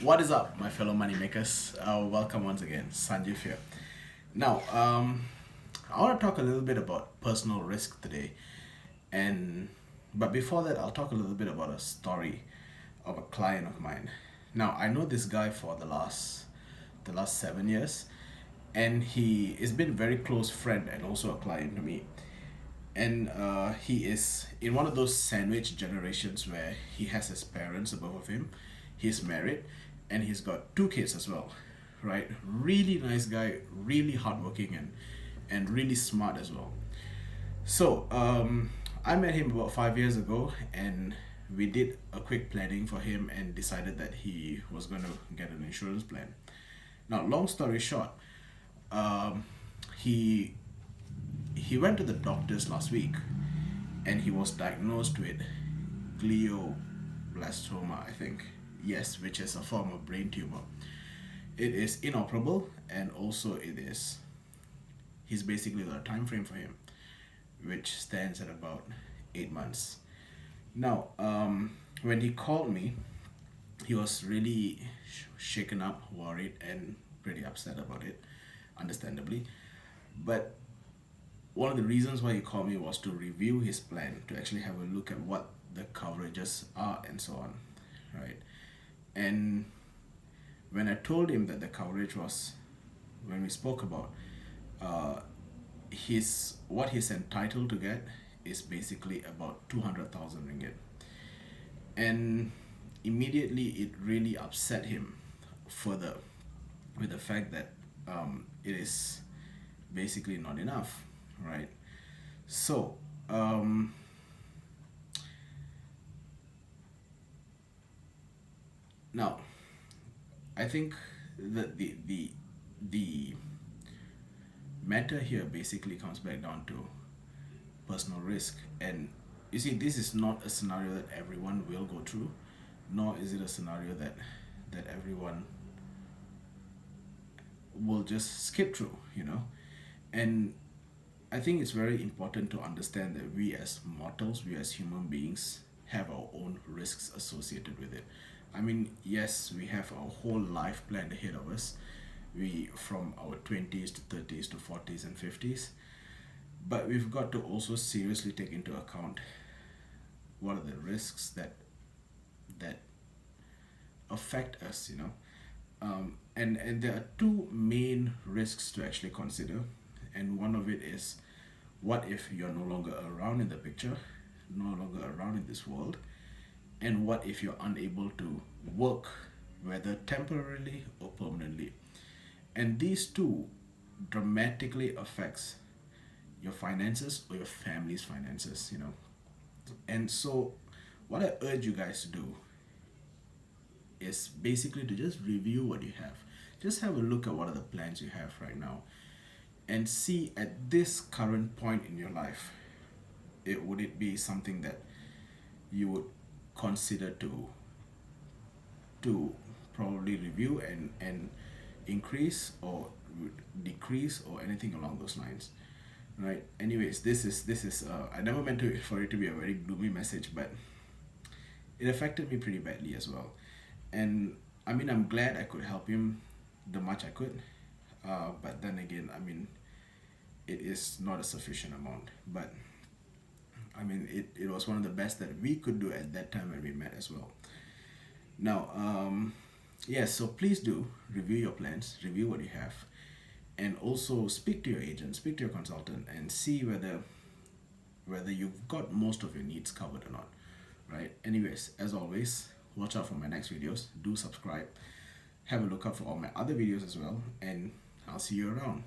What is up, my fellow moneymakers? Welcome once again, Sanjeev here. Now, I want to talk a little bit about personal risk today, and but before that, I'll talk a little bit about a story of a client of mine. Now, I know this guy for the last 7 years, and he has been a very close friend and also a client to me. And he is in one of those sandwich generations where he has his parents above of him, he's married, and he's got two kids as well, right? Really nice guy, really hardworking, and really smart as well. So I met him about 5 years ago, and we did a quick planning for him and decided that he was going to get an insurance plan. Now, long story short, um, he he went to the doctors last week, and he was diagnosed with glioblastoma, I think. Yes, which is a form of brain tumor. It is inoperable, and also he's basically got a time frame for him, which stands at about 8 months. Now, when he called me, he was really shaken up, worried, and pretty upset about it, understandably. But one of the reasons why he called me was to review his plan, to actually have a look at what the coverages are and so on, right? And when I told him that the coverage was, when we spoke about uh, his what he's entitled to get is basically about 200,000 ringgit, and immediately it really upset him further with the fact that it is basically not enough, right? So now I think that the matter here basically comes back down to personal risk. And you see, this is not a scenario that everyone will go through, nor is it a scenario that everyone will just skip through, and I think it's very important to understand that we as mortals, we as human beings, have our own risks associated with it. I mean, yes, we have our whole life planned ahead of us. We from our 20s to 30s to 40s and 50s, but we've got to also seriously take into account what are the risks that affect us, and there are two main risks to actually consider, and one of it is, what if you're no longer around in the picture, no longer around in this world, and what if you're unable to work, whether temporarily or permanently. And these two dramatically affects your finances or your family's finances, and so what I urge you guys to do is basically to just review what you have. Just have a look at what are the plans you have right now, and see at this current point in your life, would it be something that you would consider to probably review and increase or decrease or anything along those lines, right? Anyways, this is I never meant to for it to be a very gloomy message, but it affected me pretty badly as well. And I mean, I'm glad I could help him the much I could, but then again, I mean, it is not a sufficient amount. But I mean, it was one of the best that we could do at that time when we met as well. Now, yes, so please do review your plans, review what you have, and also speak to your agent, speak to your consultant, and see whether you've got most of your needs covered or not, right? Anyways, as always, watch out for my next videos. Do subscribe. Have a look out for all my other videos as well, and I'll see you around.